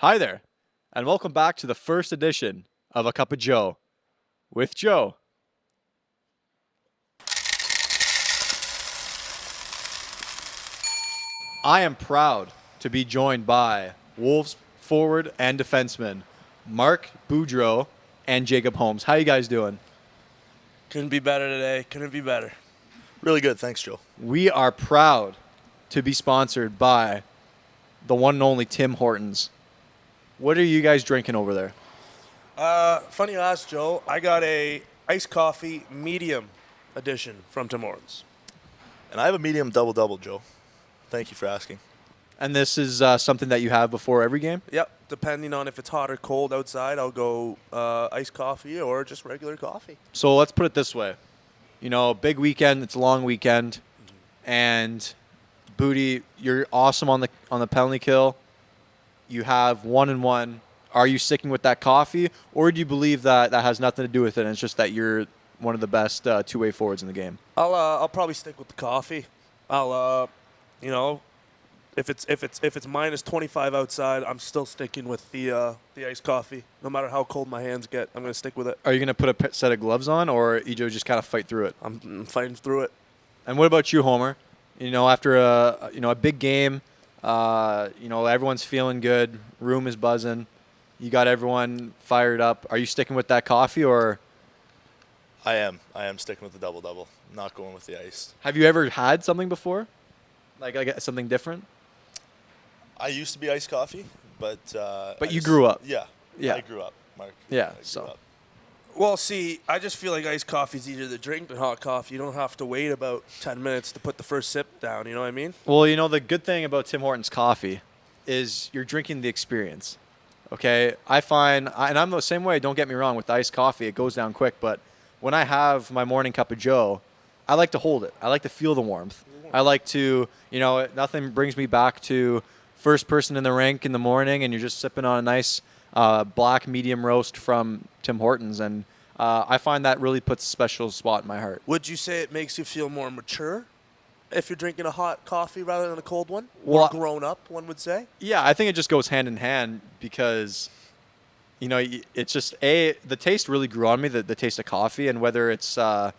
Hi there, and welcome back to the first edition of A Cup of Joe with Joe. I am proud to be joined by Wolves forward and defenseman Marc, Boudreau, and Jacob Holmes. How you guys doing? Couldn't be better today. Couldn't be better. Really good. Thanks, Joe. We are proud to be sponsored by the one and only Tim Hortons. What are you guys drinking over there? Funny you ask, Joe. I got a iced coffee medium edition from Tim Hortons. And I have a medium double-double, Joe. Thank you for asking. And this is something that you have before every game? Yep. Depending on if it's hot or cold outside, I'll go iced coffee or just regular coffee. So let's put it this way. You know, big weekend, it's a long weekend, and Booty, you're awesome on the penalty kill. You have 1-1. Are you sticking with that coffee, or do you believe that that has nothing to do with it and it's just that you're one of the best two-way forwards in the game? I'll probably stick with the coffee. If it's minus 25 outside, I'm still sticking with the iced coffee. No matter how cold my hands get, I'm gonna stick with it. Are you going to put a set of gloves on, or you just kind of fight through it? I'm fighting through it. And what about you, Homer? You know, after a big game, everyone's feeling good. Room is buzzing. You got everyone fired up. Are you sticking with that coffee, or I am sticking with the double-double. Not going with the ice. have you ever had something before? Like something different? I used to be iced coffee, but You grew up. Yeah. Yeah. I grew up, Mark. Yeah, I grew so. up. Well, see, I just feel like iced coffee is easier to drink than hot coffee. You don't have to wait about 10 minutes to put the first sip down, you know what I mean? Well, you know, the good thing about Tim Hortons coffee is you're drinking the experience. Okay? I find, and I'm the same way, don't get me wrong, with iced coffee, it goes down quick, but when I have my morning cup of Joe, I like to hold it. I like to feel the warmth. I like to, nothing brings me back to first person in the rink in the morning, and you're just sipping on a nice black medium roast from Tim Hortons, and I find that really puts a special spot in my heart. Would you say it makes you feel more mature if you're drinking a hot coffee rather than a cold one? Well, More grown up, one would say? Yeah, I think it just goes hand in hand because, it's just, the taste really grew on me, the taste of coffee, and whether it's, the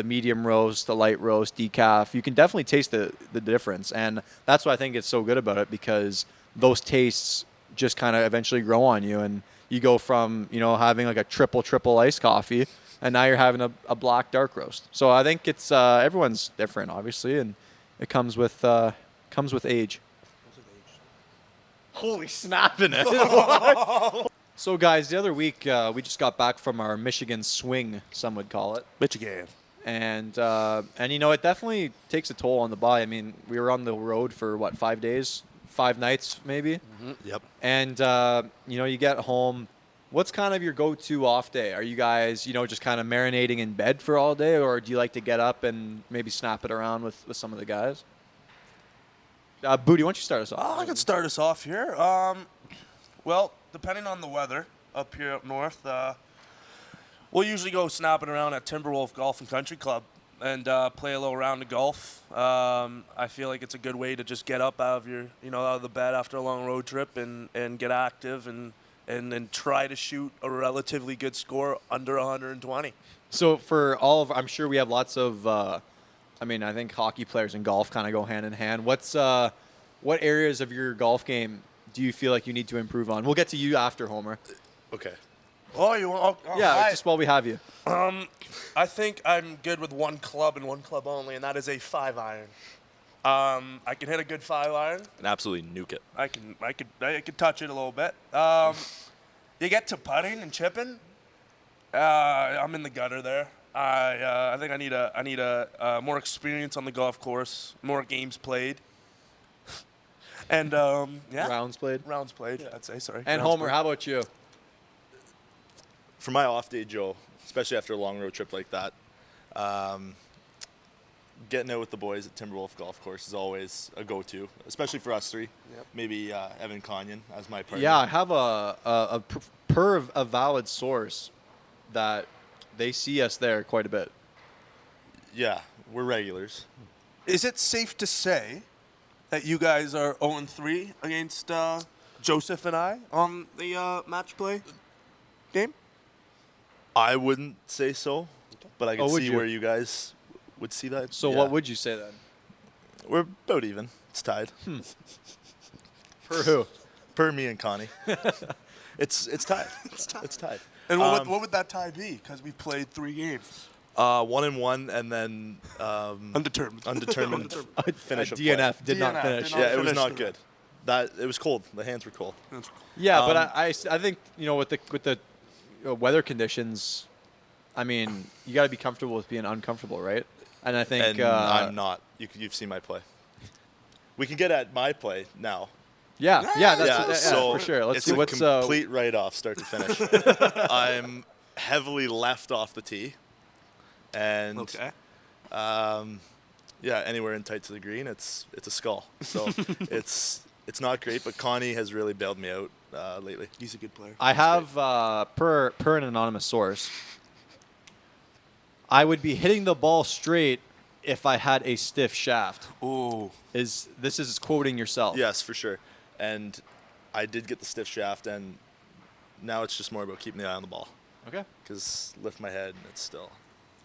medium roast, the light roast, decaf, you can definitely taste the difference. And that's why I think it's so good about it, because those tastes just kind of eventually grow on you. And you go from, having like a triple iced coffee, and now you're having a black dark roast. So I think it's, everyone's different, obviously, and it comes with age. Holy snapping it. So, guys, the other week, we just got back from our Michigan swing, some would call it. Michigan. And it definitely takes a toll on the body. I mean, we were on the road for, 5 days? 5 nights, maybe? Mm-hmm. Yep. And, you get home. What's kind of your go-to off day? Are you guys, just kind of marinating in bed for all day, or do you like to get up and maybe snap it around with some of the guys? Booty, why don't you start us off? I can start us off here. Well, depending on the weather up here up north, we'll usually go snapping around at Timberwolf Golf and Country Club and play a little round of golf. I feel like it's a good way to just get up out of the bed after a long road trip and get active and try to shoot a relatively good score under 120. So for I'm sure we have lots of, I think hockey players and golf kind of go hand in hand. What areas of your golf game do you feel like you need to improve on? We'll get to you after, Homer. Okay. Oh, you want? Yeah, just while we have you. I think I'm good with one club and one club only, and that is a 5-iron. I can hit a good 5-iron. And absolutely nuke it. I could touch it a little bit. You get to putting and chipping. I'm in the gutter there. I think I need a more experience on the golf course, more games played, and Rounds played. rounds played. I'd say sorry. And Rounds Homer, played. how about you? For my off day, Joe, especially after a long road trip like that, getting out with the boys at Timberwolf Golf Course is always a go-to, especially for us three. Yep. Maybe Evan Conyon as my partner. Yeah, I have a valid source that they see us there quite a bit. Yeah, we're regulars. Is it safe to say that you guys are 0-3 against Joseph and I on the match play game? I wouldn't say so, but I can would see you? where you guys would see that. So Yeah. what would you say then? We're about even. It's tied. For who? Per me and Connie. it's tied. It's tied. And what would that tie be? Because we played 3 games. 1-1, and then Undetermined. undetermined finish A of play. DNF did not DNF finish. did not Yeah, it was finish not the- good. It was cold. The hands were cold. Yeah, but Um, I think with the weather conditions, I mean, you got to be comfortable with being uncomfortable, right? And I think And I'm not. You've seen my play. We can get at my play now. yeah, that's so for sure. Let's it's see a what's complete write-off, start to finish. I'm heavily left off the tee, and Okay. yeah, anywhere in tight to the green, it's a skull. So it's not great. But Connie has really bailed me out lately. He's a good player. I have per an anonymous source, I would be hitting the ball straight if I had a stiff shaft. Ooh. This is quoting yourself? Yes, for sure. And I did get the stiff shaft, and now it's just more about keeping the eye on the ball. Okay. Because lift my head, and it's still.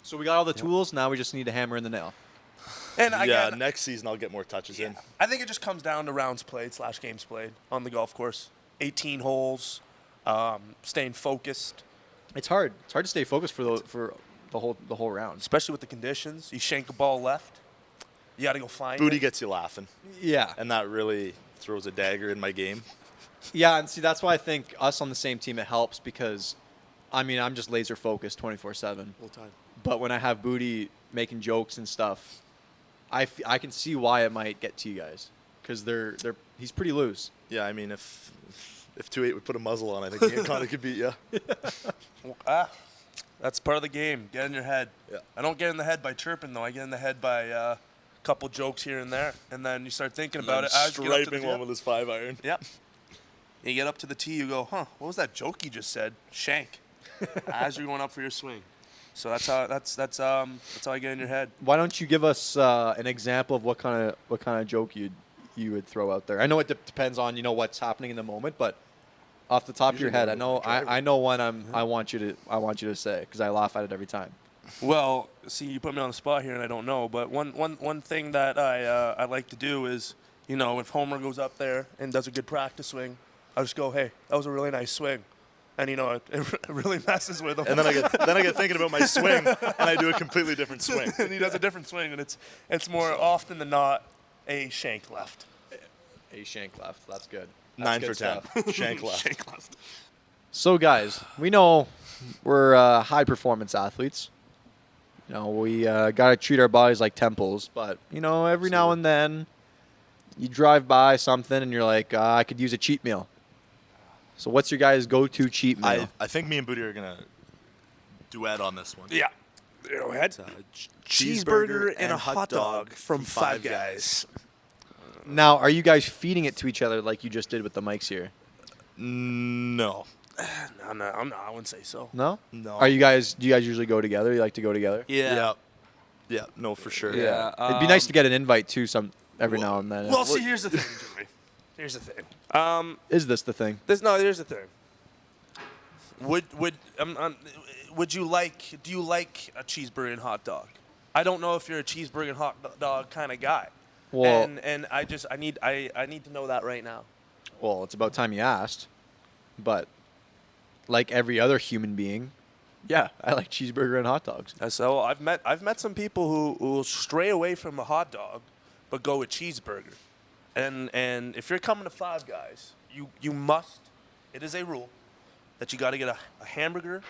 So we got all the tools. Now we just need to hammer in the nail. And Yeah, again, next season I'll get more touches in. I think it just comes down to rounds played / games played on the golf course. 18 holes, staying focused, It's hard. It's hard to stay focused for the whole round. especially with the conditions. You shank a ball left, you got to go find Booty it. gets you laughing, Yeah. and that really throws a dagger in my game. Yeah, and see, that's why I think us on the same team, it helps because, I mean, I'm just laser focused 24/7. Whole time. But when I have Booty making jokes and stuff, I can see why it might get to you guys because he's pretty loose. Yeah, I mean, if 2-8 would put a muzzle on, I think me and Connie could beat you. Well, that's part of the game. Get in your head. Yeah. I don't get in the head by chirping, though. I get in the head by a couple jokes here and there. And then you start thinking about it as you get up to the Striping one with his 5-iron. Yep. You get up to the tee, you go, huh, what was that joke you just said? Shank. As you're going up for your swing. So that's how I get in your head. Why don't you give us an example of what kind of joke you would throw out there? I know it depends on what's happening in the moment, but off the top of your head, I know one I want you to say because I laugh at it every time. Well, see, you put me on the spot here, and I don't know. But one thing that I like to do is, if Homer goes up there and does a good practice swing, I just go, hey, that was a really nice swing. And it really messes with him. And then I get thinking about my swing, and I do a completely different swing. And he does a different swing, and it's more often than not a shank left. A shank left. That's good. 9 That's for good 10. stuff. Shank left. Shank left. So, guys, we know we're high performance athletes. We got to treat our bodies like temples. But, every now and then you drive by something and you're like, I could use a cheat meal. So what's your guys' go-to cheat meal? I think me and Booty are going to duet on this one. Yeah. Go ahead. Cheeseburger and a hot dog from Five Guys. Now, are you guys feeding it to each other like you just did with the mics here? No. No, I wouldn't say so. No? No. Do you guys usually go together? You like to go together? Yeah. Yeah, no, for sure. Yeah. It'd be nice to get an invite too every now and then. Well, see, here's the thing, Jimmy. Here's the thing. Is this the thing? Here's the thing. Do you like a cheeseburger and hot dog? I don't know if you're a cheeseburger and hot dog kind of guy. Well, And I need to know that right now. well, it's about time you asked. But like every other human being, yeah, I like cheeseburger and hot dogs. So I've met some people who will stray away from the hot dog, but go with cheeseburger. And if you're coming to Five Guys, you must. It is a rule that you got to get a hamburger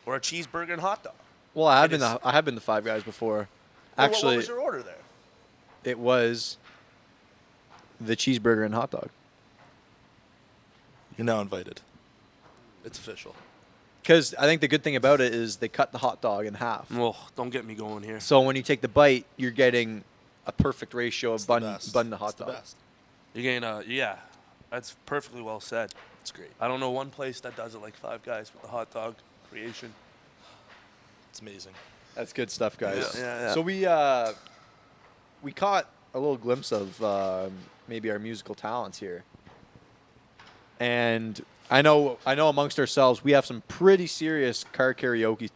or a cheeseburger and hot dog. Well, I It have been to Five Guys before. Well, Actually, what was your order there? it was the cheeseburger and hot dog. You're now invited. It's official. Because I think the good thing about it is they cut the hot dog in half. Well, don't get me going here. So when you take the bite, you're getting a perfect ratio of It's bun the best. to hot It's the dog. best. You're getting yeah, that's perfectly well said. It's great. I don't know one place that does it like Five Guys with the hot dog creation. It's amazing. That's good stuff, guys. Yeah. So we caught a little glimpse of maybe our musical talents here. and I know amongst ourselves we have some pretty serious car karaoke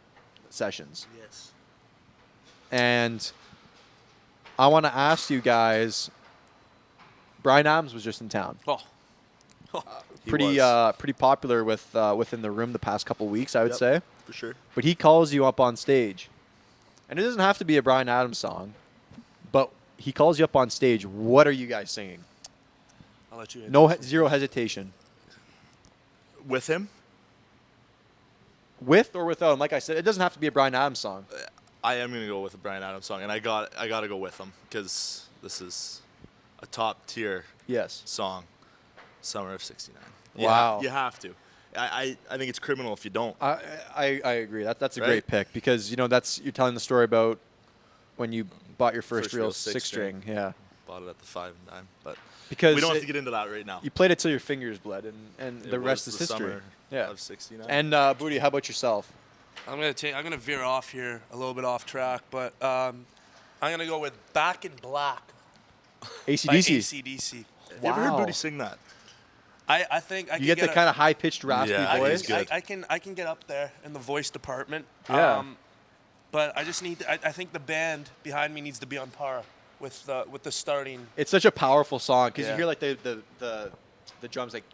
sessions. Yes. And I want to ask you guys. Bryan Adams was just in town. Oh. Pretty popular with within the room the past couple weeks, I would say. For sure. But he calls you up on stage, and it doesn't have to be a Bryan Adams song, but he calls you up on stage. What are you guys singing? I'll let you. Zero hesitation. With him, With or without him, like I said, it doesn't have to be a Bryan Adams song. I am gonna go with a Bryan Adams song, and I gotta go with him because this is a top tier Yes. song, "Summer of '69." Wow. You have to. I think it's criminal if you don't. I agree. That's a Right? great pick because you're telling the story about when you bought your first real six string. Yeah. Bought it at the 5 and dime, but Because we don't have to get into that right now. you played it till your fingers bled, and It the rest was is the history. summer Yeah. of '69. And Booty, how about yourself? I'm gonna veer off here a little bit off track, but I'm gonna go with "Back in Black" by AC/DC. AC/DC. you ever heard Wow. Booty sing that? I think I You can get the a- kind of high pitched raspy Yeah, voice. he's good. I can get up there in the voice department. Yeah. But I just need. I think the band behind me needs to be on par with the starting. It's such a powerful song because Yeah. you hear like the drums like.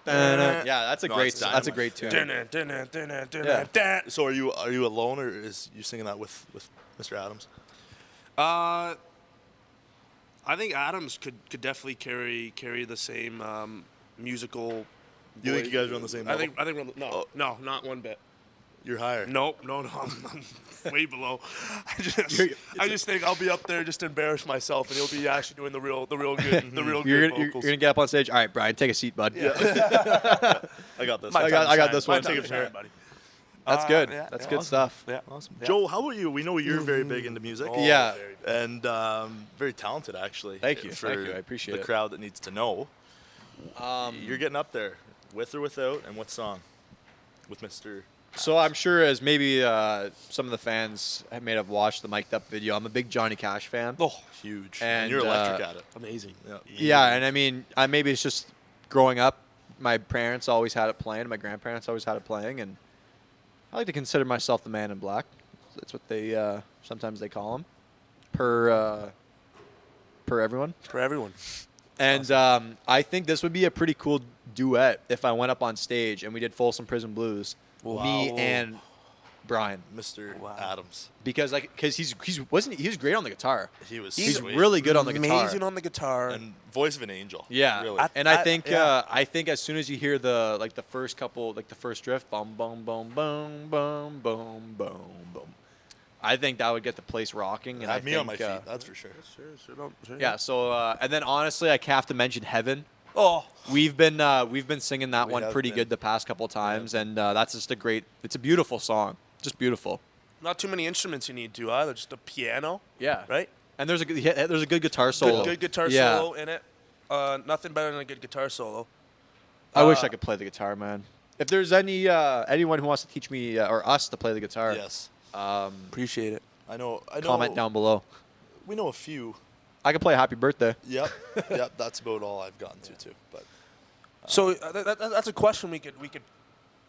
Yeah, that's a No, great. it's That's a dynamite. great tune. Yeah. So are you alone, or is you singing that with Mr. Adams? I think Adams could definitely carry the same musical. You think voice. you guys are on the same level? I think we're Oh. no, not one bit. You're higher. No, I'm way below. You're- I just think I'll be up there just to embarrass myself, and he'll be actually doing the real good, You're good gonna vocals. get up on stage. All right, Brian, take a seat, bud. I got this. My I got time's this shine. one. My time's shine, buddy. That's good. Yeah, That's yeah. good stuff. Yeah. Awesome. Yeah. Joe, how about you? We know you're very big into music. Oh, Yeah. very And very talented, actually. Thank you. For Thank you. I appreciate the it. crowd that needs to know. You're getting up there, with or without, and what song? With Mr. So I'm sure as maybe some of the fans may have watched the mic'd up video. I'm a big Johnny Cash fan. Oh, Huge. And, you're electric at it. amazing. Yeah. Yeah, and I mean, maybe it's just growing up. My parents always had it playing. My grandparents always had it playing, and I like to consider myself the man in black. That's what they sometimes they call him, per everyone. For everyone. And I think this would be a pretty cool duet if I went up on stage and we did Folsom Prison Blues, me Wow. and Brian, Mr. Wow. Adams. because he was great on the guitar. He was He's sweet. really good on the guitar. Amazing on the guitar. And voice of an angel. Yeah, Really. and I yeah. think as soon as you hear the first couple, like the first drift, boom, boom, boom, boom, boom, boom, boom, boom, I think that would get the place rocking. And Had I me think, on my feet, that's for sure. Sure. Yeah. So and then honestly, I have to mention Heaven. Oh, We've been singing that We one have pretty been. good the past couple times, and that's just it's a beautiful song, just beautiful. not too many instruments you need to either. Just a piano, Yeah. right? And there's a good guitar solo. Good guitar Yeah. solo in it. Nothing better than a good guitar solo. I wish I could play the guitar, man. If there's anyone who wants to teach me or us to play the guitar, Yes. Appreciate it. I know. comment down below. We know a few. I can play Happy Birthday. Yep. Yep. That's about all I've gotten to too. But So that's a question we could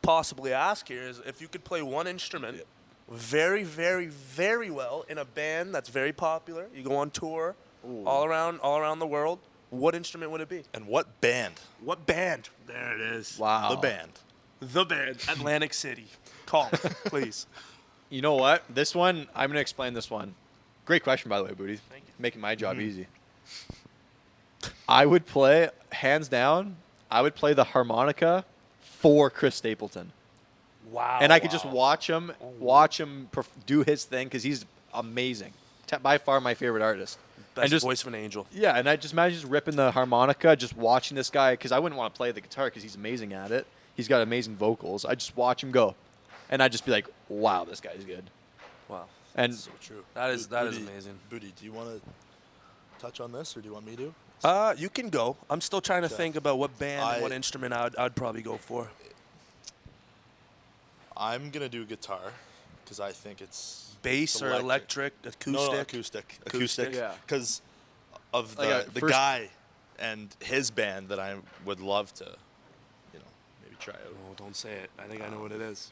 possibly ask here is if you could play one instrument very, very, very well in a band that's very popular, you go on tour all around the world, what instrument would it be? and what band? What band? There it is. Wow. The band. The band. Atlantic City. Call me, please. You know what? This one, I'm going to explain this one. Great question, by the way, Booty. Thank you. Making my job easy. I would play, hands down, I would play the harmonica for Chris Stapleton. Wow. And I could just watch him do his thing because he's amazing. By far my favorite artist. Best and just, voice of an angel. Yeah, and I just imagine just ripping the harmonica, just watching this guy, because I wouldn't want to play the guitar because he's amazing at it. He's got amazing vocals. I just watch him go. And I'd just be like, wow, this guy's good. Wow. And So true. That is Booty, amazing. Booty, do you want to touch on this, or do you want me to? You can go. I'm still trying to Okay. think about what band and what I- instrument I'd probably go for. I'm gonna do guitar because I think it's bass or electric, acoustic? No, acoustic. Yeah. Because of Like the guy and his band that I would love to, maybe try out. Oh, don't say it. I think I know what it is.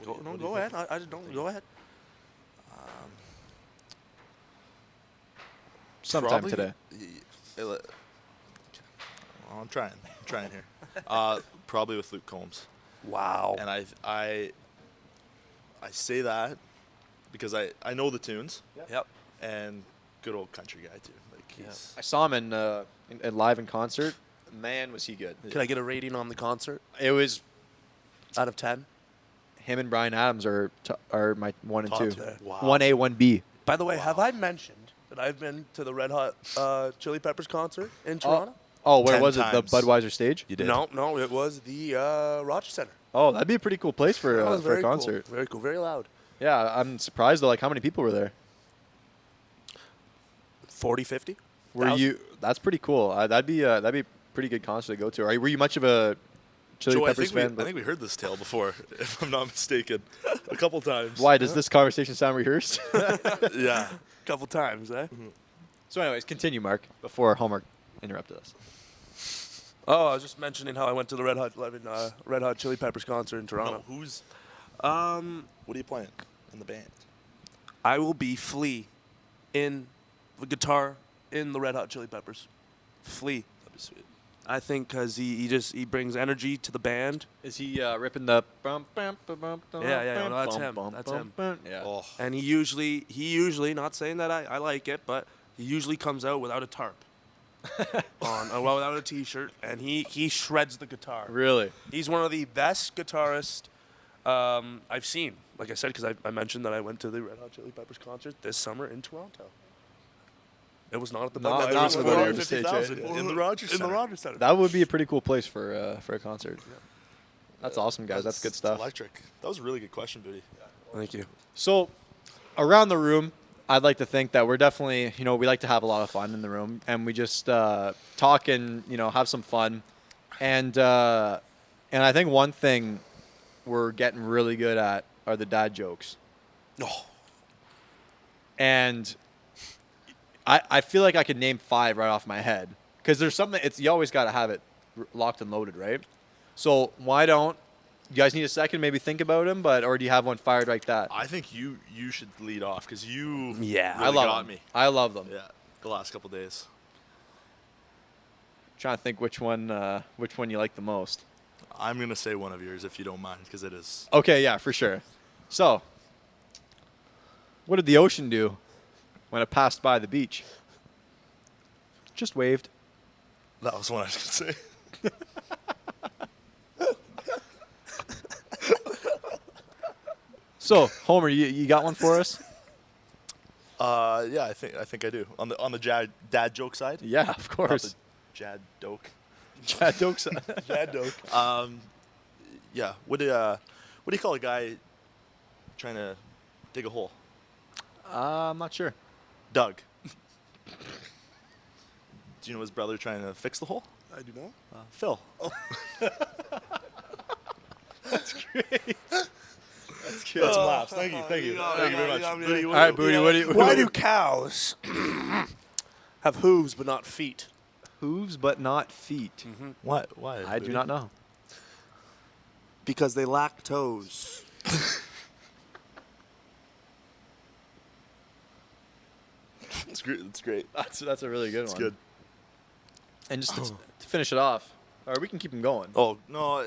What do you Go think? ahead. I just don't. Go ahead. Sometime Probably- today. Well, I'm trying here. Probably with Luke Combs. Wow. And I say that because I know the tunes Yep. and good old country guy too. Like he's I saw him in live in concert. Man, was he good. Can I get a rating on the concert It was out of 10? him and Brian Adams are my 1 and Top 2. two. Wow. 1A, 1B. By the way, have I mentioned that I've been to the Red Hot Chili Peppers concert in Toronto? Oh, where 10 was it? times. The Budweiser stage? You did. No, it was the Rogers Center. Oh, that'd be a pretty cool place for That was for a very concert. Cool. Very cool. Very loud. Yeah, I'm surprised though. Like, how many people were there? 40, 50? Were 1,000? you? That's pretty cool. That'd be a pretty good concert to go to. Were you much of a Chili Joe, Peppers fan? I think we heard this tale before, if I'm not mistaken, a couple times. Why does this conversation sound rehearsed? Yeah. Couple times, eh? So, anyways, continue, Mark, before Homework interrupted us. Oh, I was just mentioning how I went to the Red Hot Chili Peppers concert in No, Toronto. who's? Um, What are you playing in the band? I will be Flea in the guitar in the Red Hot Chili Peppers. Flea. That'd be sweet. I think because he brings energy to the band. Is he ripping the? Yeah, no, that's him. That's him. Yeah. Oh, And he usually, not saying that I like it, but he usually comes out without a tarp without a t-shirt, and he shreds the guitar. Really? He's one of the best guitarists I've seen. Like I said, because I mentioned that I went to the Red Hot Chili Peppers concert this summer in Toronto. It was not at the Not- Budweiser. not It was the Budweiser 450,000 stage, in the Rogers in the Center. Rogers Center. That would be a pretty cool place for a concert. That's awesome, guys. That's good It's stuff. Electric. That was a really good question, Booty. Thank you. So, around the room, I'd like to think that we're definitely, we like to have a lot of fun in the room, and we just talk and have some fun, and I think one thing we're getting really good at are the dad jokes, Oh, and I feel like I could name 5 right off my head because there's something. You always got to have it locked and loaded, right? So why don't you guys need a second, maybe think about him, or do you have one fired like that? I think you should lead off because you Yeah. really I love got them. me. I love them. Yeah, the last couple days. Trying to think which one you like the most. I'm gonna say one of yours if you don't mind because it is. Okay, yeah, for sure. So, what did the ocean do when it passed by the beach? Just waved. That was one I was gonna say. So, Homer, you got one for us? Yeah, I think I do. On the dad joke side. Yeah, of Not course. the Jad doke. Chad Dokes. Jad doke. Yeah. What do you call a guy trying to dig a hole? I'm not sure. Doug. Do you know his brother trying to fix the hole? I do not. Phil. That's great. That's good. That's some laughs. Thank you. Thank you. Thank you very much. Booty, All right, Booty, what do you... Why do cows have hooves but not feet? Hooves but not feet. Why? Why? I do Booty? not know. Because they lack toes. It's great. It's great. That's a really good It's one. good. And just to finish it off, or we can keep them going. Oh no,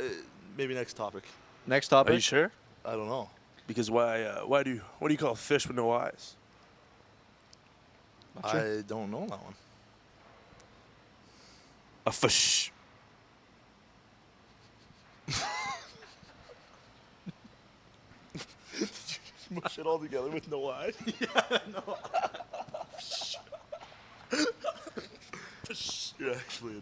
maybe next topic. Next topic. Are you sure? I don't know. Because what do you call a fish with no eyes? Not sure. I don't know that one. A fish. Mush it all together with no eye. You're actually.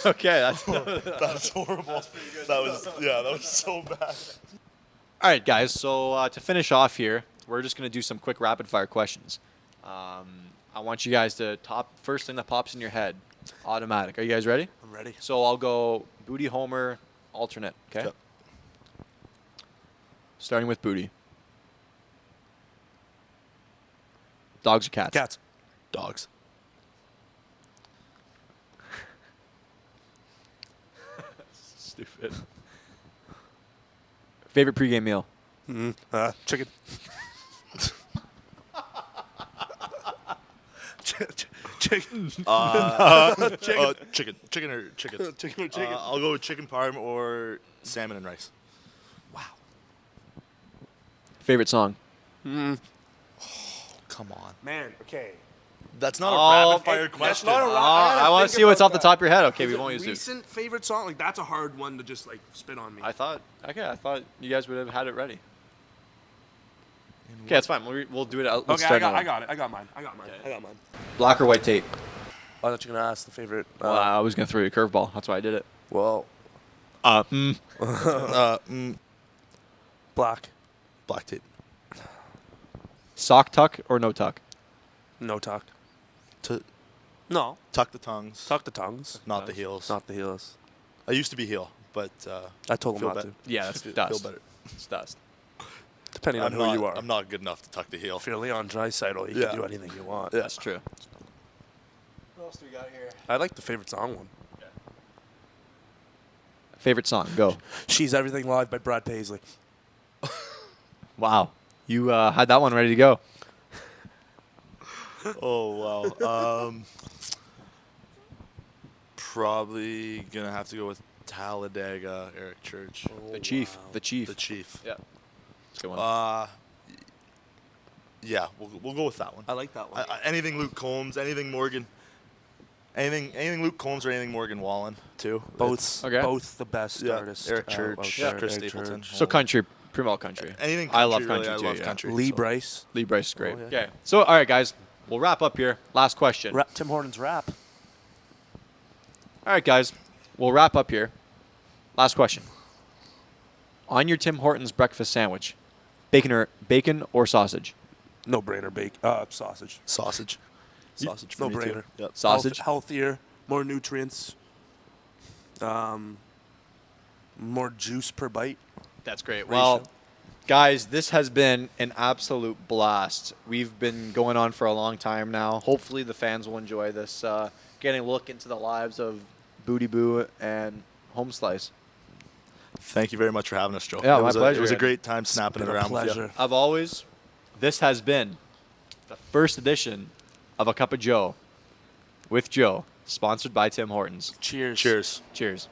Okay, that's... That's horrible. That was so bad. All right, guys. So to finish off here, we're just gonna do some quick rapid fire questions. I want you guys to first thing that pops in your head, automatic. Are you guys ready? I'm ready. So I'll go Booty, Homer, alternate. Okay. Yep. Starting with Booty. Dogs or cats? Cats. Dogs. Stupid. Favorite pregame meal? Chicken. Chicken. Chicken. Chicken or chicken. Chicken or chicken. I'll go with chicken parm or salmon and rice. Favorite song? Come on. Man, okay. That's not Oh, a rapid fire That's question. not a I want to see what's off the top of your head. Okay, we won't use it. Recent favorite song? Like, that's a hard one to just, like, spit on me. I thought you guys would have had it ready. Okay, that's fine. We'll do it. Let's Okay, start I now. got it. I got mine. I got mine. Black or white tape? I thought you were going to ask the favorite. I was gonna throw you a curveball. That's why I did it. Well, black. Black tape. Sock tuck or no tuck? No tuck. To No. tuck the tongues. Tuck the tongues. Not the heels. Not the heels. I used to be heel, but I told him feel not better. to. Yeah, that's Feel dust. better. It's dust. Depending on who you are. I'm not good enough to tuck the heel. If you're Leon Draisaitl, you Yeah. can do anything you want. Yeah. That's true. What else do we got here? I like the favorite song one. Favorite song? Go. She's Everything Live by Brad Paisley. Wow. You had that one ready to go. Oh wow. Probably gonna have to go with Talladega, Eric Church. The Chief. wow. The Chief. The Chief. Yeah. That's a good one. Yeah, we'll go with that one. I like that one. Anything Luke Combs, anything Morgan, anything Luke Combs or anything Morgan Wallen too. both, Okay. both the best Yeah, artists. Eric out Church, there. Chris Eric Stapleton. Church. So country, pretty well country. Anything I love country, country really, too. I love yeah. country. Lee so. Bryce. Lee Bryce is great. Oh, yeah. Okay. So all right, guys, we'll wrap up here. Last question. Tim Horton's rap. All right, guys, we'll wrap up here. Last question. On your Tim Hortons breakfast sandwich, bacon or sausage? No brainer. Sausage. Sausage. Sausage for No me too. brainer. Yep. Sausage. Healthier, more nutrients. More juice per bite. That's great. Ratio. Well, guys, this has been an absolute blast. We've been going on for a long time now. Hopefully the fans will enjoy this, getting a look into the lives of Boudyboo and Holmeslice. Thank you very much for having us, Joe. Yeah, it my was pleasure. It was a great time snapping it Been a around with you. pleasure. Of always, this has been the first edition of A Cup of Joe with Joe, sponsored by Tim Hortons. Cheers. Cheers. Cheers.